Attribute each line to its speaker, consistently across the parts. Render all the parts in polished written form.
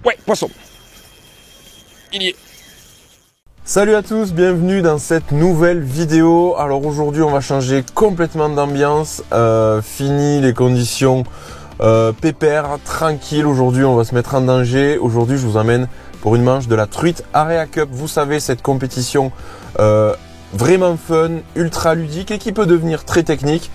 Speaker 1: Ouais, poisson. Il y est.
Speaker 2: Salut à tous, bienvenue dans cette nouvelle vidéo. Alors aujourd'hui on va changer complètement d'ambiance. Fini les conditions pépère, tranquille. Aujourd'hui on va se mettre en danger. Aujourd'hui je vous emmène pour une manche de la truite Area Cup. Vous savez, cette compétition vraiment fun, ultra ludique et qui peut devenir très technique.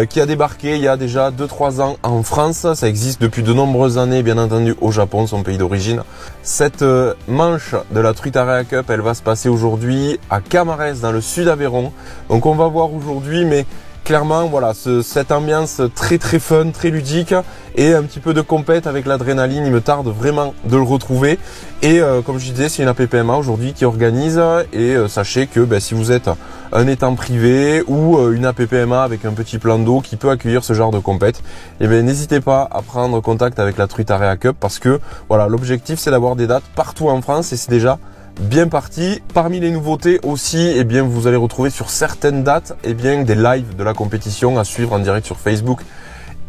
Speaker 2: Qui a débarqué il y a déjà 2-3 ans en France. Ça existe depuis de nombreuses années, bien entendu, au Japon, son pays d'origine. Cette manche de la truite Area Cup, elle va se passer aujourd'hui à Camarès, dans le sud Aveyron. Donc on va voir aujourd'hui, mais clairement, voilà, cette ambiance très fun, très ludique et un petit peu de compète avec l'adrénaline. Il me tarde vraiment de le retrouver. Et comme je disais, c'est une APPMA aujourd'hui qui organise. Et sachez que si vous êtes un étang privé ou une APPMA avec un petit plan d'eau qui peut accueillir ce genre de compète, et n'hésitez pas à prendre contact avec la truite Area Cup parce que voilà, l'objectif c'est d'avoir des dates partout en France et c'est déjà bien parti. Parmi les nouveautés aussi, vous allez retrouver sur certaines dates des lives de la compétition à suivre en direct sur Facebook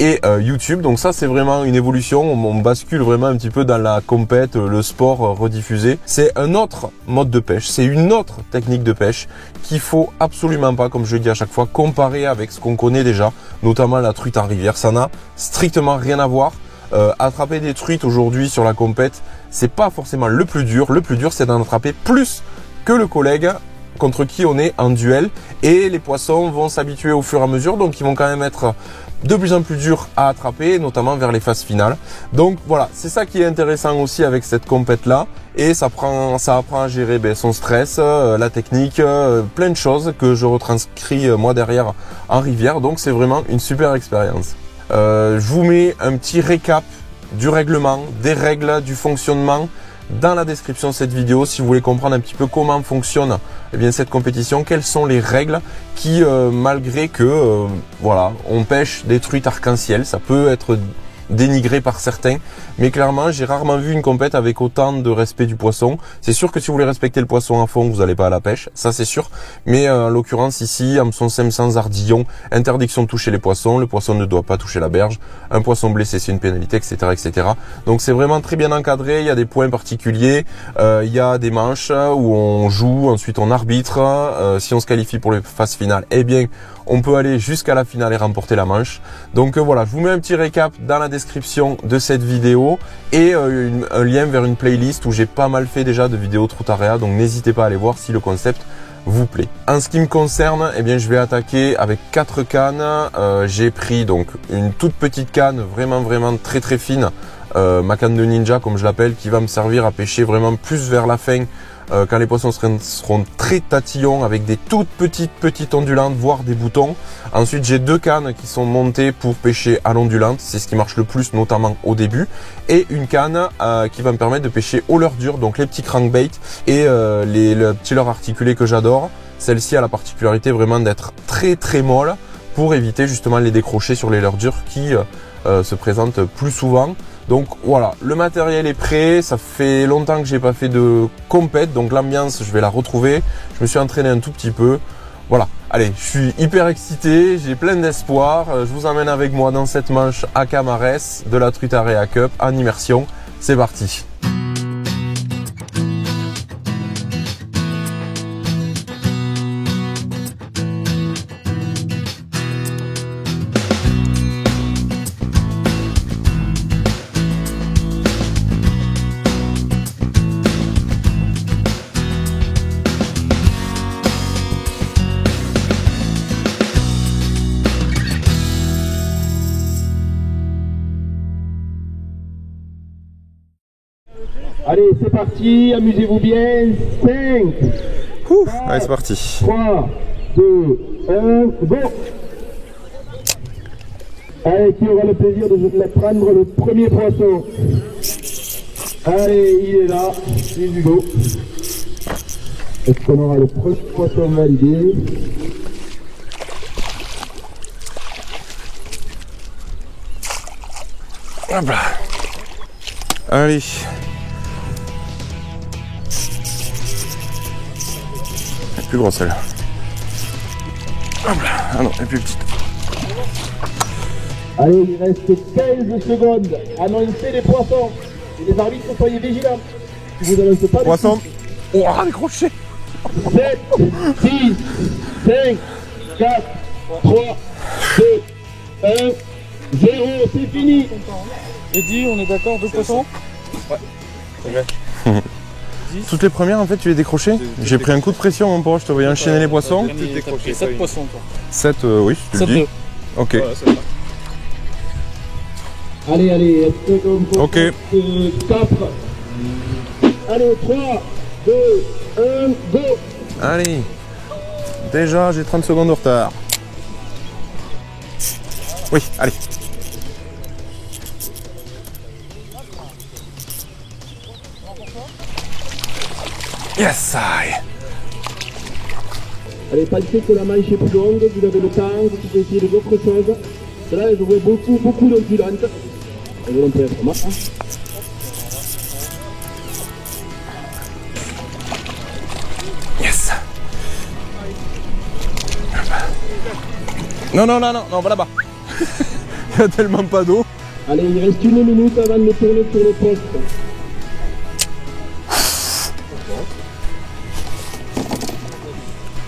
Speaker 2: et YouTube. Donc ça c'est vraiment une évolution, on bascule vraiment un petit peu dans la compète, le sport rediffusé. C'est un autre mode de pêche, c'est une autre technique de pêche qu'il faut absolument pas, comme je le dis à chaque fois, comparer avec ce qu'on connaît déjà, notamment la truite en rivière. Ça n'a strictement rien à voir. Attraper des truites aujourd'hui sur la compète, c'est pas forcément le plus dur. Le plus dur c'est d'en attraper plus que le collègue contre qui on est en duel, et les poissons vont s'habituer au fur et à mesure, donc ils vont quand même être de plus en plus durs à attraper, notamment vers les phases finales. Donc voilà, c'est ça qui est intéressant aussi avec cette compète là, et ça apprend à gérer son stress, la technique, plein de choses que je retranscris moi derrière en rivière. Donc c'est vraiment une super expérience. Je vous mets un petit récap du règlement, des règles, du fonctionnement dans la description de cette vidéo si vous voulez comprendre un petit peu comment fonctionne cette compétition, quelles sont les règles qui malgré que on pêche des truites arc-en-ciel, ça peut être dénigré par certains, mais clairement j'ai rarement vu une compète avec autant de respect du poisson. C'est sûr que si vous voulez respecter le poisson à fond, vous n'allez pas à la pêche, ça c'est sûr, mais en l'occurrence ici, hameçon sans ardillon, interdiction de toucher les poissons, le poisson ne doit pas toucher la berge, un poisson blessé c'est une pénalité, etc. Donc c'est vraiment très bien encadré, il y a des points particuliers, il y a des manches où on joue, ensuite on arbitre, si on se qualifie pour les phases finales, on peut aller jusqu'à la finale et remporter la manche. Donc voilà, je vous mets un petit récap dans la description de cette vidéo et un lien vers une playlist où j'ai pas mal fait déjà de vidéos Truite Area, donc n'hésitez pas à aller voir si le concept vous plaît. En ce qui me concerne, je vais attaquer avec 4 cannes. J'ai pris donc une toute petite canne, vraiment très fine, ma canne de ninja comme je l'appelle, qui va me servir à pêcher vraiment plus vers la fin, quand les poissons seront très tatillons, avec des toutes petites ondulantes, voire des boutons. Ensuite j'ai 2 cannes qui sont montées pour pêcher à l'ondulante, c'est ce qui marche le plus notamment au début, et une canne qui va me permettre de pêcher au leurre dur, donc les petits crankbait et le petit leurre articulé que j'adore. Celle-ci a la particularité vraiment d'être très molle pour éviter justement les décrochés sur les leurres durs qui se présentent plus souvent. Donc voilà, le matériel est prêt, ça fait longtemps que j'ai pas fait de compète, donc l'ambiance je vais la retrouver, je me suis entraîné un tout petit peu, voilà. Allez, je suis hyper excité, j'ai plein d'espoir, je vous emmène avec moi dans cette manche à Camarès de la truite Area Cup en immersion, c'est parti.
Speaker 3: Allez, c'est parti, amusez-vous bien. 5,
Speaker 2: Allez, c'est parti.
Speaker 3: 3, 2, 1, go. Allez, qui aura le plaisir de prendre le premier poisson? Allez, il est là, il est du go. Est-ce qu'on aura le premier poisson validé?
Speaker 2: Hop là. Allez. Elle est plus grosse celle-là. Hop là. Ah non, elle est plus petite.
Speaker 3: Allez, il reste 15 secondes. Annoncez les poissons. Et les arbitres, soyez vigilants. Si vous n'avancez pas...
Speaker 2: Poisson. Oh, décroché.
Speaker 3: 7, 6, 5, 4, 3, 2, 1, 0, c'est fini.
Speaker 1: Eddy, on est d'accord, 2 poissons?
Speaker 2: Toutes les premières, en fait, tu les décrochais. J'ai pris un coup de pression, mon pote, je te voyais enchaîner les poissons.
Speaker 1: T'as pris 7 poissons, toi.
Speaker 2: 7, oui, si tu le dis. Ok.
Speaker 3: Allez, est-ce qu'on peut
Speaker 2: Ok.
Speaker 3: 4. Allez, 3, 2, 1, go.
Speaker 2: Allez. Déjà, j'ai 30 secondes de retard. Oui, allez. Yes, aïe.
Speaker 3: Allez, pensez que la manche est plus longue, vous avez le temps, vous pouvez essayer d'autres choses. Là, je vois beaucoup d'ondulantes. On peut être marrant.
Speaker 2: Yes. Non, va là-bas. Il n'y a tellement pas d'eau.
Speaker 3: Allez, il reste 1 minute avant de tourner sur le poste.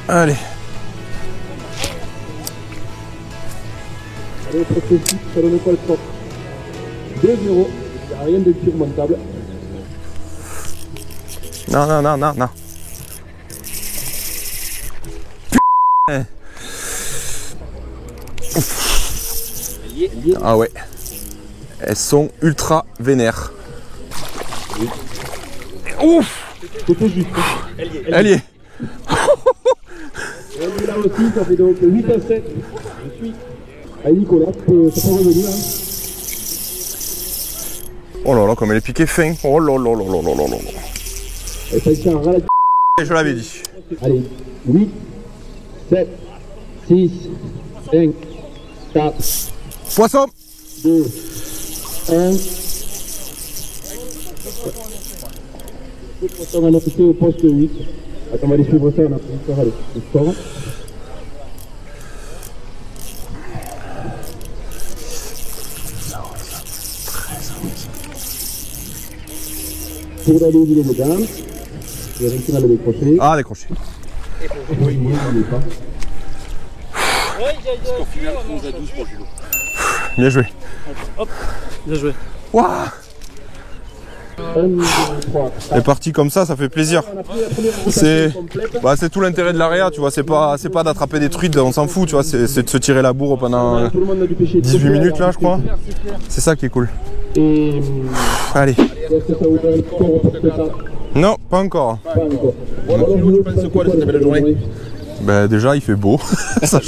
Speaker 2: Allez.
Speaker 3: Allez, poste 6, ça donne pas le sport. 2-0, il n'y a rien de surmontable.
Speaker 2: Non. Ah ouais. Elles sont ultra vénères. Ouf.
Speaker 3: C'était juste.
Speaker 2: Elle y est.
Speaker 3: Et là aussi, ça fait donc 8 à 7. Je suis à Nicolas, ça peut revenir. Hein.
Speaker 2: Oh là là, comme elle est piquée fin. Oh là là là là là là là.
Speaker 3: Et ça tient ras la...
Speaker 2: Et je l'avais dit.
Speaker 3: Allez, 8, 7, 6, 5, 4,
Speaker 2: Poisson.
Speaker 3: 2, 1. On va noter au poste 8. Attends, on va aller suivre ça, on a pris ça, allez, on sort. Pour d'aller où il est dedans, je vais réussir à le décrocher.
Speaker 2: Ah, décroché.
Speaker 3: Oui, il n'est pas.
Speaker 1: Score final 11 à 12 pour Julo.
Speaker 2: Bien joué.
Speaker 1: Hop, bien joué.
Speaker 2: Waouh.
Speaker 3: 1, 2, 3, 4.
Speaker 2: Les parties comme ça fait plaisir.
Speaker 3: On a pris la première
Speaker 2: C'est
Speaker 3: rotation complète.
Speaker 2: c'est tout l'intérêt de l'area, tu vois. C'est pas d'attraper des truites, on s'en fout, tu vois. C'est de se tirer la bourre pendant
Speaker 3: Tout le monde a dû pêcher
Speaker 2: 18 minutes là, je crois. C'est ça qui est cool.
Speaker 3: Et
Speaker 2: Allez.
Speaker 3: est-ce que ça vous donne un score pour ce temps?
Speaker 2: Non, pas encore.
Speaker 3: Pas encore. Bon, alors, tu penses quoi de cette belle journée?
Speaker 2: Ben déjà il fait beau, ça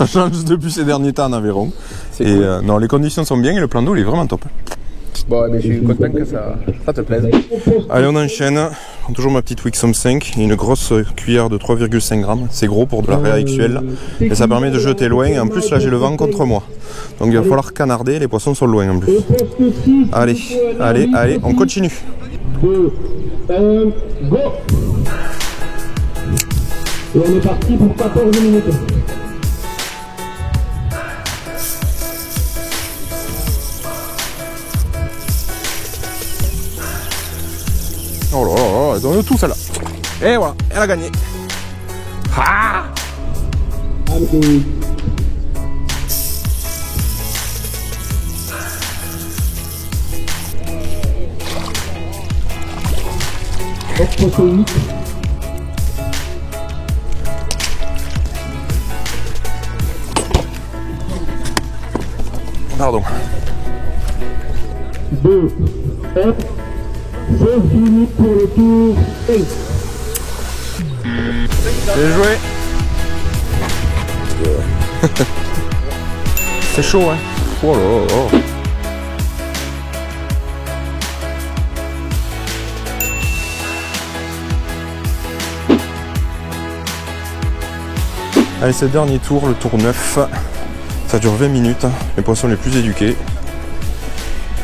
Speaker 2: change depuis ces derniers temps en Aveyron. Et
Speaker 1: cool.
Speaker 2: non, les conditions sont bien et le plan d'eau il est vraiment top.
Speaker 1: Bon, mais je suis content que ça te plaise.
Speaker 2: Allez, on enchaîne. Toujours ma petite Wixom 5, une grosse cuillère de 3,5 grammes. C'est gros pour de la réactuelle et ça permet de jeter loin. Et en plus là j'ai le vent contre moi, donc il va falloir canarder, les poissons sont loin en plus. Allez, on continue.
Speaker 3: 2, 1, go! Et on est parti pour 14 minutes.
Speaker 2: Oh là là là, donne tout celle-là. Et voilà, elle a gagné. Ah,
Speaker 3: Allez. Hop, poste 8.
Speaker 2: pardon.
Speaker 3: 2, 1. C'est fini pour le tour 1.
Speaker 2: Bien joué. C'est chaud, hein. Oh là là. Allez, c'est le dernier tour, le tour 9. Ça dure 20 minutes. Les poissons les plus éduqués.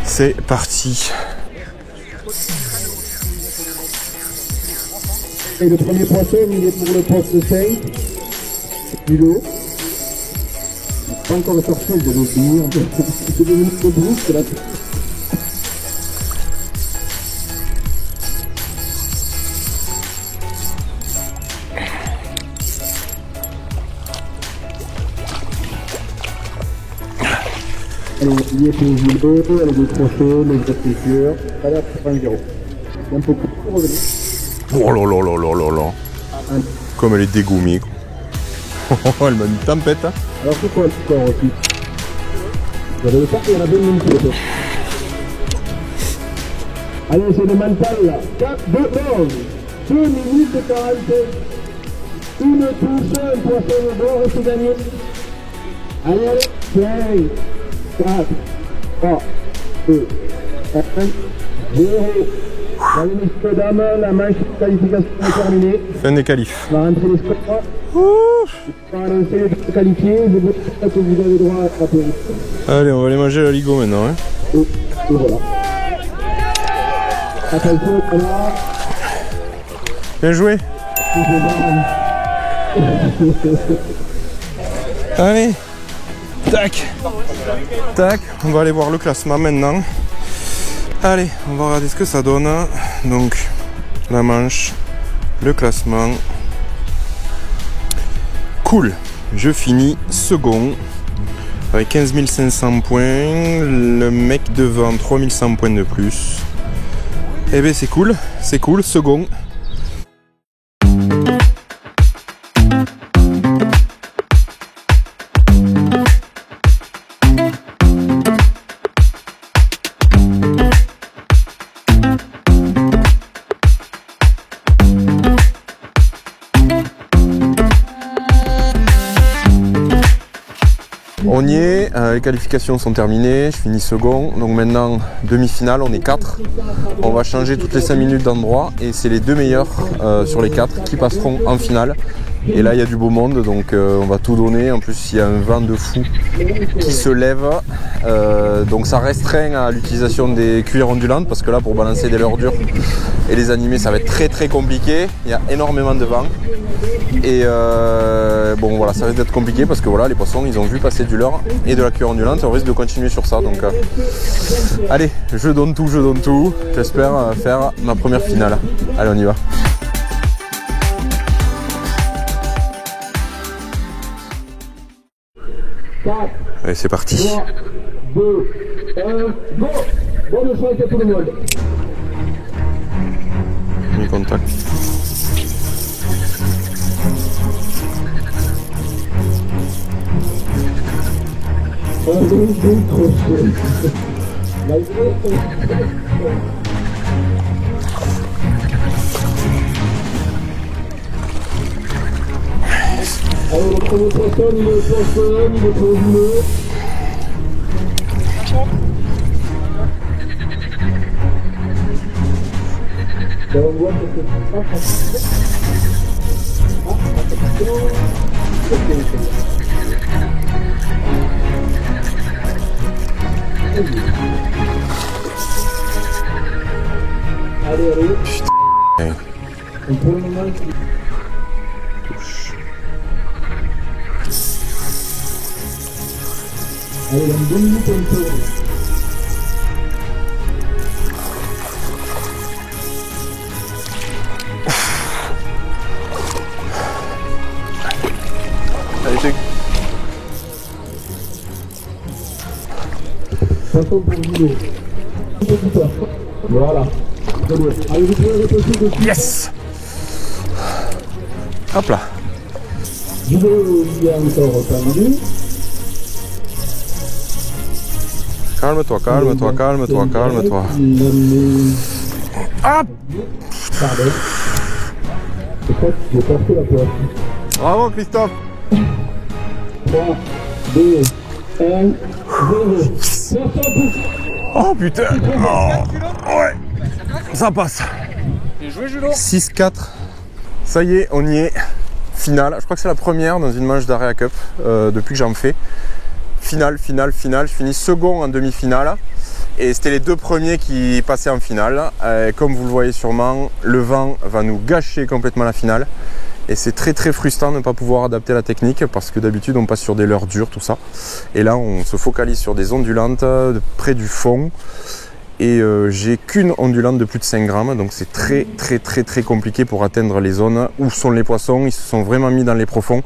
Speaker 2: C'est parti.
Speaker 3: Et le premier poisson, il est pour le poste 5. Du lot. Pas encore sorti, je vais finir. C'est devenu trop brusque là. lié pour vous, elle est décrochée, les écritures, allez, 1-0. Un peu plus, revenez.
Speaker 2: Oh là là là là là là. Comme elle est dégommée. Elle m'a une tempête. Hein.
Speaker 3: Alors c'est quoi le score aussi? Vous avez le temps, il y en a 2 minutes. Allez, c'est le mental là. 4, 2, 11. 2 minutes 40. Une touche, un poisson au bord et c'est gagné. Allez, allez. 5, 4, 3, 2, 1, 0. Allez, messieurs, dames, la manche de qualification est terminée.
Speaker 2: Fin des qualifs.
Speaker 3: On va rentrer les scores. On va annoncer les qualifiés. Je vous dis que vous avez droit à applaudissements.
Speaker 2: Allez, on va aller manger la Ligo maintenant. Hein.
Speaker 3: Et voilà. Attention, voilà.
Speaker 2: Bien joué. Allez. Tac. Tac. On va aller voir le classement maintenant. Allez, on va regarder ce que ça donne. Donc, la manche, le classement. Cool. Je finis second avec 15 500 points. Le mec devant 3100 points de plus. Eh bien, c'est cool, second. On y est, les qualifications sont terminées, je finis second, donc maintenant demi-finale, on est 4. On va changer toutes les 5 minutes d'endroit et c'est les 2 meilleurs sur les 4 qui passeront en finale. Et là il y a du beau monde, donc on va tout donner, en plus il y a un vent de fou qui se lève, donc ça restreint à l'utilisation des cuillères ondulantes parce que là pour balancer des leurres dures et les animer ça va être très très compliqué, il y a énormément de vent. Et bon voilà, ça risque d'être compliqué parce que voilà, les poissons ils ont vu passer du leurre et de la cuillère ondulante et on risque de continuer sur ça. Donc allez, je donne tout, j'espère faire ma première finale. Allez, on y va. Allez, c'est parti.
Speaker 3: 3, 2, 1, go! Bonne chance à tout le monde.
Speaker 2: Mi contact.
Speaker 3: Allez, le premier poisson, il est congelé. On voit que c'est pas facile. Allez, allez.
Speaker 2: Putain.
Speaker 3: Et pour le moment, allez, dans 2 minutes, on tourne.
Speaker 2: Allez, check.
Speaker 3: Poisson pour Guido. Voilà. Allez, vous pouvez réfléchir dessus.
Speaker 2: Yes. Hop là.
Speaker 3: Guido, il est encore tendu.
Speaker 2: Calme-toi. Ah.
Speaker 3: Pardon. Je crois que j'ai porté la poisse.
Speaker 2: Bravo Christophe.
Speaker 3: 3, 2, 1, 0.
Speaker 2: Oh putain. Oh. Ouais. Ça passe.
Speaker 1: Bien joué, Julo.
Speaker 2: 6-4. Ça y est, on y est. Finale. Je crois que c'est la première dans une manche d'Area Cup depuis que j'en fais. Finale. Je finis second en demi-finale. Et c'était les 2 premiers qui passaient en finale. Comme vous le voyez sûrement, le vent va nous gâcher complètement la finale. Et c'est très très frustrant de ne pas pouvoir adapter la technique parce que d'habitude on passe sur des leurres dures, tout ça. Et là on se focalise sur des ondulantes près du fond. Et j'ai qu'une ondulante de plus de 5 grammes. Donc c'est très compliqué pour atteindre les zones où sont les poissons. Ils se sont vraiment mis dans les profonds.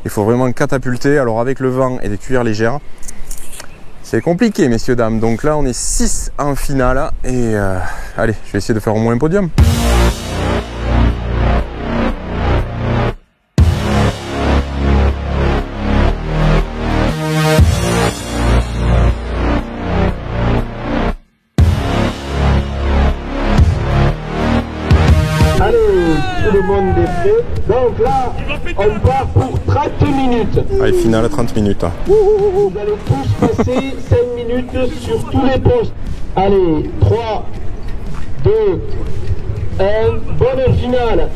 Speaker 2: Il faut vraiment catapulter. Alors avec le vent et des cuillères légères, C'est compliqué, messieurs, dames. Donc là, on est 6 en finale. Et allez, je vais essayer de faire au moins un podium.
Speaker 3: Allez, tout le monde est prêt. Donc là, on part pour 30 minutes.
Speaker 2: Allez, finale à 30 minutes.
Speaker 3: Vous allez tous passer 5 minutes sur tous les postes. Allez, 3, 2, 1, bonne finale.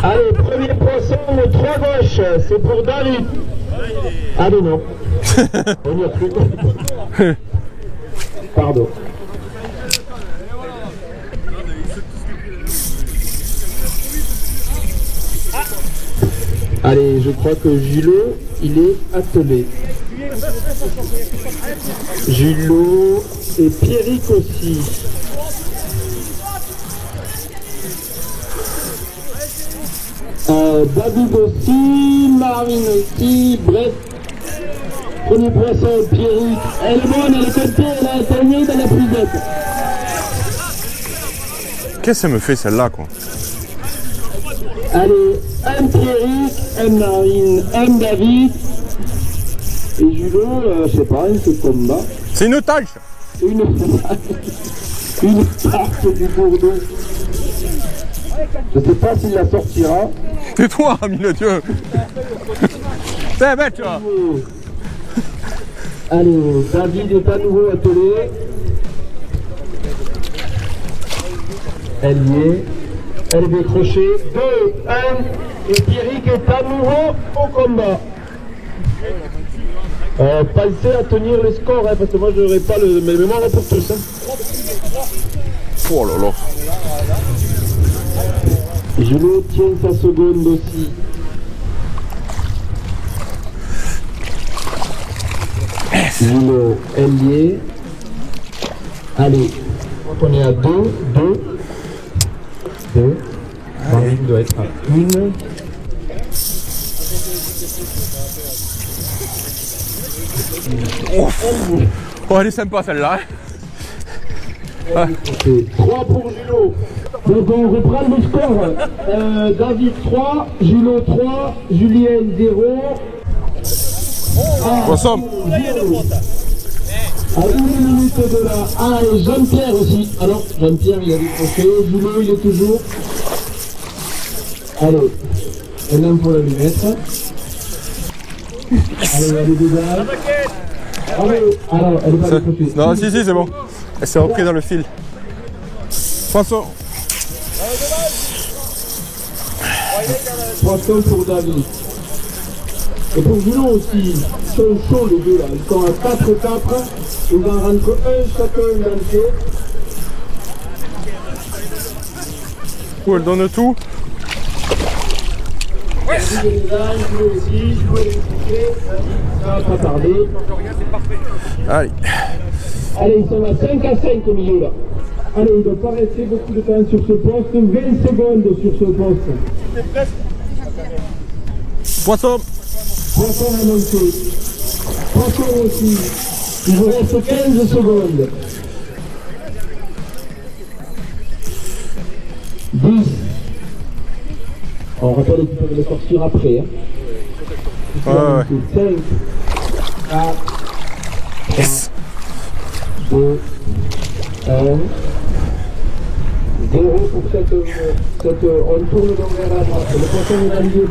Speaker 3: Allez, premier poisson, le 3 gauche, c'est pour David. Allez, non. On n'y a plus. Pardon. Allez, je crois que Julot, il est attelé. Julot et Pierrick aussi. David aussi, Marine aussi, bref. Premier poisson, Pierrick. Elle est bonne, elle est comptée, elle a atteigné dans la prisette.
Speaker 2: Qu'est-ce que ça me fait celle-là, quoi?
Speaker 3: Allez, un Pierrick, un Marine, un David. Et Julot, je sais pas, il fait combat.
Speaker 2: C'est une otage.
Speaker 3: Une tarte du Bourdeau. Je sais pas s'il la sortira.
Speaker 2: Tais-toi, ami de Dieu. T'es bête, tu vois.
Speaker 3: Allez, David est à nouveau attelé. Elle y est. Elle est décrochée. 2, 1. Et Pierrick est à nouveau au combat. Pensez à tenir les scores, hein, parce que moi je n'aurai pas le mémoire pour tous. Hein.
Speaker 2: Oh là là.
Speaker 3: Julot tient sa seconde aussi. Julot, elle y est. Allez, on est à 2, 2. 2. Marine doit être à 1.
Speaker 2: Oh, elle est sympa celle-là.
Speaker 3: Ah. 3 pour Julot. Donc on reprend le score. David 3, Julot 3, Julien 0.
Speaker 2: Poisson.
Speaker 3: À 1 minute de là. Ah, et Jean-Pierre aussi. Alors, Jean-Pierre, il a décroché. Julot, il est toujours. Allez, un homme pour la lui mettre. Allez, allez, dedans. Allez, alors, elle va décrocher.
Speaker 2: Non, si, c'est bon. Elle s'est reprise dans le fil. Poisson.
Speaker 3: Poisson pour David. Et pour Julot aussi, ils sont chauds les deux là. Ils sont à 4-4. Ils en rentrent un chacun d'entrée.
Speaker 2: Oh, elle donne tout.
Speaker 3: Julot est là, Julot aussi, Julot est touché. Ça va pas tarder.
Speaker 2: Allez.
Speaker 3: Allez, ils sont à 5 à 5 au milieu là. Allez, il ne doit pas rester beaucoup de temps sur ce poste. 20 secondes sur ce poste.
Speaker 2: Poisson.
Speaker 3: Poisson annoncé. Poisson aussi. Il vous reste 15 secondes. 10. On rappelle qu'ils peuvent le sortir après. Hein.
Speaker 2: Ouais.
Speaker 3: 5, 4,
Speaker 2: Yes.
Speaker 3: 2, 1. 0 pour cette on tourne donc vers la droite. Le poisson est validé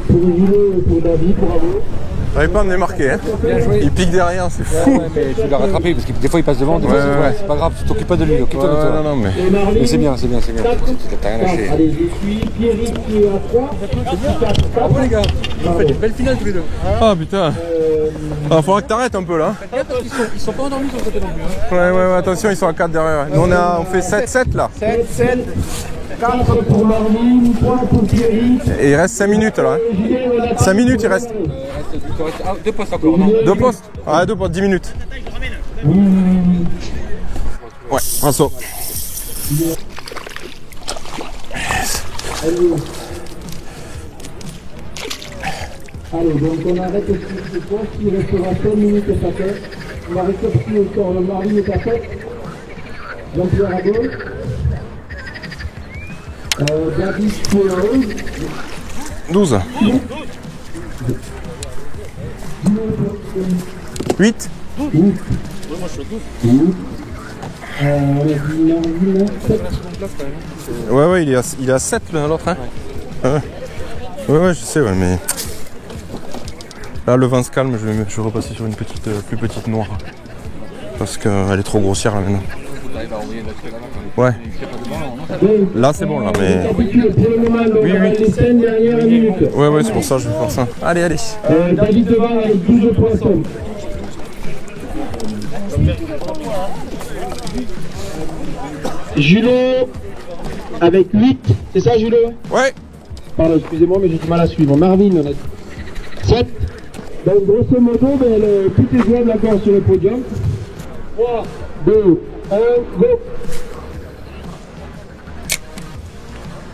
Speaker 3: pour Julot et pour David, bravo.
Speaker 2: J'arrive pas à me démarquer, hein. Il pique derrière, c'est fou.
Speaker 4: Ouais, mais tu l'as rattrapé parce que des fois il passe devant, des fois c'est pas grave, tu t'occupes pas de lui, occupe-toi de toi.
Speaker 2: Non, mais...
Speaker 4: Mais c'est bien. T'as rien lâché.
Speaker 3: Allez, je suis Pierrick qui est à 3.
Speaker 4: Bravo les gars.
Speaker 1: Vous faites une belle finale tous les deux.
Speaker 2: Ah putain. Ah, faudra que t'arrêtes un peu là.
Speaker 1: Ils sont pas endormis sur le côté non plus. Hein.
Speaker 2: Ouais, attention, ils sont à 4 derrière. Nous on fait 7-7 là.
Speaker 3: 7, 4 pour Marine, 3 pour Pierrick.
Speaker 2: Et il reste 5 minutes là. 5 minutes il reste.
Speaker 4: Il te reste 2 postes encore, non?
Speaker 2: 2 postes. Ah, 2 postes, 10 minutes. Ouais, un saut.
Speaker 3: Allez, donc on arrête aussi ce poste, il restera 5 minutes chacun. On arrête aussi encore le Marine est à 7. Jean-Pierre à gauche. David qui est en 11.
Speaker 2: 12. 8.
Speaker 3: On a dit Marine 7.
Speaker 2: Ouais, il est à 7 l'autre, hein. Ouais, je sais, ouais, mais. Là, le vent se calme, je vais repasser sur une petite, plus petite noire. Parce qu'elle est trop grossière là maintenant. Ouais. Là, c'est bon, là, mais.
Speaker 3: Pour le moment, donc,
Speaker 2: Oui.
Speaker 3: les 5 dernières minutes.
Speaker 2: Ouais, c'est pour ça que je vais faire ça. Allez.
Speaker 3: David devant avec 12 poissons. Julot avec 8, c'est ça Julot?
Speaker 2: Ouais.
Speaker 3: Pardon, excusez-moi, mais j'ai du mal à suivre. Marvin, on a 7. Donc, grosso modo, tout est jouable encore sur le podium. 3, 2, 1, go!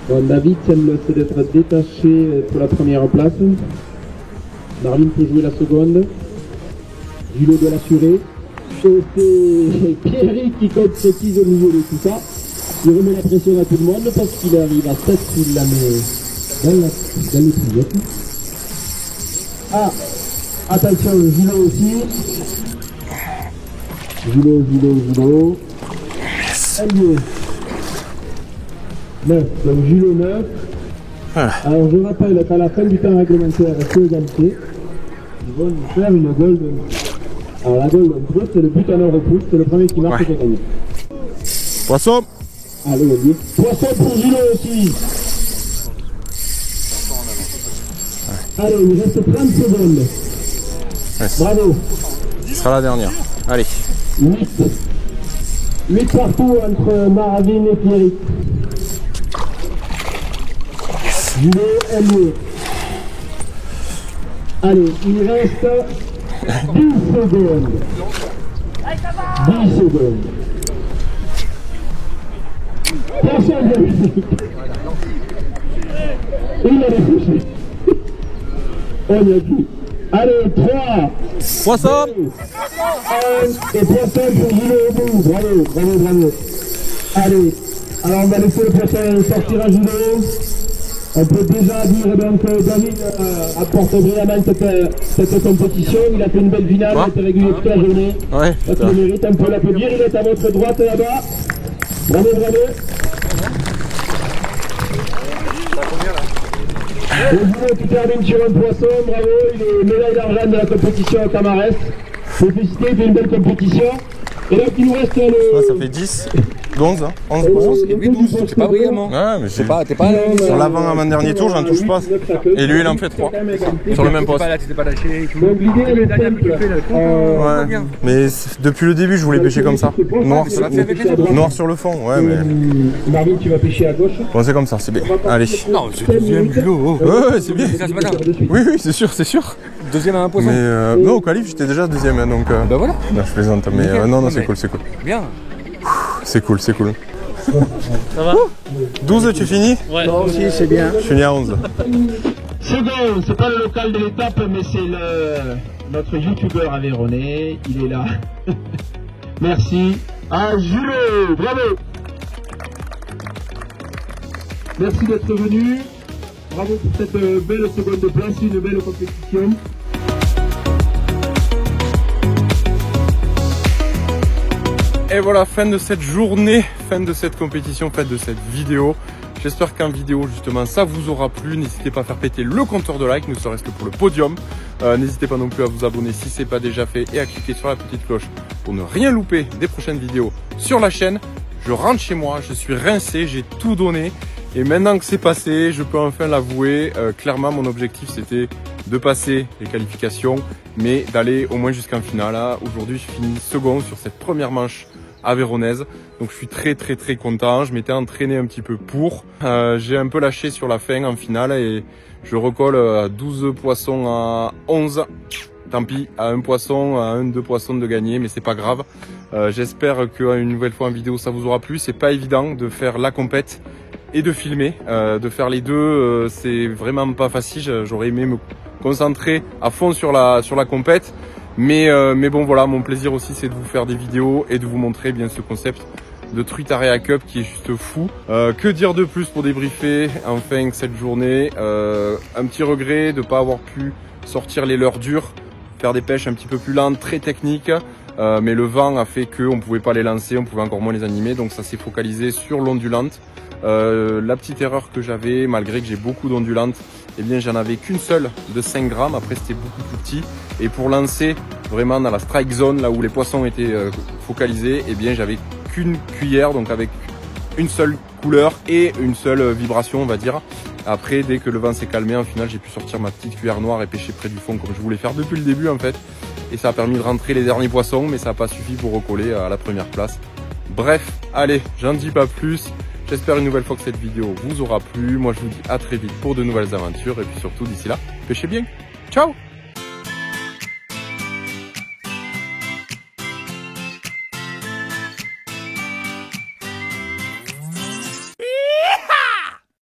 Speaker 3: Bon, David semble d'être détaché pour la première place. Marvin peut jouer la seconde. Julot doit l'assurer. Et c'est Pierrick qui concrétise au milieu de tout ça. Il remet la pression à tout le monde parce qu'il arrive à 7, il la met dans les pligettes. Ah, attention, Julot aussi. Julot. Allié. 9, donc Julot 9.
Speaker 2: Voilà.
Speaker 3: Alors je rappelle qu'à la fin du temps réglementaire, c'est égalité. Ils vont nous faire une golden. Alors la golden truc, c'est le but en heure repousse, c'est le premier qui marque qui gagne.
Speaker 2: Poisson.
Speaker 3: Allez, on dit. Poisson pour Julot aussi. Allez, il reste 30 secondes.
Speaker 2: Ouais,
Speaker 3: Bravo.
Speaker 2: ce sera la dernière. Allez.
Speaker 3: 8 partout entre Maravine et Pierrick. Julot, Elliot. Allez, il reste 10 secondes. 10 secondes. Personne ne il a touché. On y a tout. Allez, 3.
Speaker 2: Poisson.
Speaker 3: 1. Et poisson pour Julot au bout. Bravo. Allez, alors on va laisser le poisson sortir à Julot. On peut déjà dire donc que David apporte brillamment cette compétition. Il a fait une belle finale, il a été régulier toute la journée.
Speaker 2: Ouais.
Speaker 3: Donc il mérite un peu l'applaudir. Il est à votre droite là-bas. Bravo. Le Julot qui termine sur un poisson, bravo. Il est médaille d'argent de la compétition à Camarès. Félicité, il fait une belle compétition. Et donc il nous reste le...
Speaker 2: Ça fait 10, 11, hein, 11 poissons.
Speaker 4: Oui, 12, c'est pas brillamment.
Speaker 2: Ouais, mais
Speaker 4: T'es pas là.
Speaker 2: sur l'avant à mon dernier tour, j'en touche pas. Et lui, il en fait 3. Sur le même poste.
Speaker 4: T'étais pas lâché.
Speaker 3: Donc l'idée elle est simple.
Speaker 2: Ouais. Mais depuis le début, je voulais pêcher comme ça. Noir sur le fond, ouais, mais.
Speaker 3: Marvin, tu vas pêcher à gauche.
Speaker 2: Bon, c'est comme ça, c'est bien. Allez.
Speaker 4: Non, c'est deuxième Julot.
Speaker 2: Ouais, c'est bien.
Speaker 4: Ça ce matin.
Speaker 2: Oui, c'est sûr.
Speaker 4: Deuxième à un poisson.
Speaker 2: Mais non, au qualif, j'étais déjà deuxième, hein, donc.
Speaker 4: Bah voilà.
Speaker 2: Non, je plaisante, mais non, c'est cool.
Speaker 4: Bien.
Speaker 2: C'est cool.
Speaker 1: Ça va
Speaker 2: 12, tu finis?
Speaker 1: Ouais.
Speaker 3: Toi aussi, c'est bien.
Speaker 2: Je finis à 11.
Speaker 3: Second, c'est pas le local de l'étape, mais c'est notre youtubeur aveyronais. Il est là. Merci. Ah, Julot, bravo. Merci d'être venu. Bravo pour cette belle seconde place, une belle compétition.
Speaker 2: Et voilà, fin de cette journée, fin de cette compétition, fin de cette vidéo. J'espère qu'en vidéo, justement, ça vous aura plu. N'hésitez pas à faire péter le compteur de like, ne serait-ce que pour le podium. N'hésitez pas non plus à vous abonner si ce n'est pas déjà fait et à cliquer sur la petite cloche pour ne rien louper des prochaines vidéos sur la chaîne. Je rentre chez moi, je suis rincé, j'ai tout donné. Et maintenant que c'est passé, je peux enfin l'avouer. Clairement, mon objectif, c'était de passer les qualifications, mais d'aller au moins jusqu'en finale. Aujourd'hui, je finis second sur cette première manche aveyronnaise. Donc je suis très content. Je m'étais entraîné un petit peu pour. J'ai un peu lâché sur la fin en finale et je recolle à 12 poissons à 11. Tant pis, à un poisson, à 1-2 poissons de gagner, mais c'est pas grave. J'espère qu'une nouvelle fois en vidéo ça vous aura plu. C'est pas évident de faire la compète et de filmer. De faire les deux, c'est vraiment pas facile. J'aurais aimé me concentré à fond sur la compète. Mais bon voilà, mon plaisir aussi c'est de vous faire des vidéos et de vous montrer bien ce concept de Truite Area Cup qui est juste fou. Que dire de plus pour débriefer enfin cette journée. Un petit regret de ne pas avoir pu sortir les leurres dures, faire des pêches un petit peu plus lentes, très techniques. Mais le vent a fait qu'on ne pouvait pas les lancer, on pouvait encore moins les animer, donc ça s'est focalisé sur l'ondulante. La petite erreur que j'avais, malgré que j'ai beaucoup d'ondulantes, eh bien j'en avais qu'une seule de 5 grammes, après c'était beaucoup plus petit. Et pour lancer vraiment dans la strike zone, là où les poissons étaient focalisés, eh bien j'avais qu'une cuillère, donc avec une seule couleur et une seule vibration on va dire. Après dès que le vent s'est calmé, en final j'ai pu sortir ma petite cuillère noire et pêcher près du fond comme je voulais faire depuis le début en fait. Et ça a permis de rentrer les derniers poissons, mais ça n'a pas suffi pour recoller à la première place. Bref, allez, j'en dis pas plus. J'espère une nouvelle fois que cette vidéo vous aura plu. Moi je vous dis à très vite pour de nouvelles aventures et puis surtout d'ici là, pêchez bien. Ciao!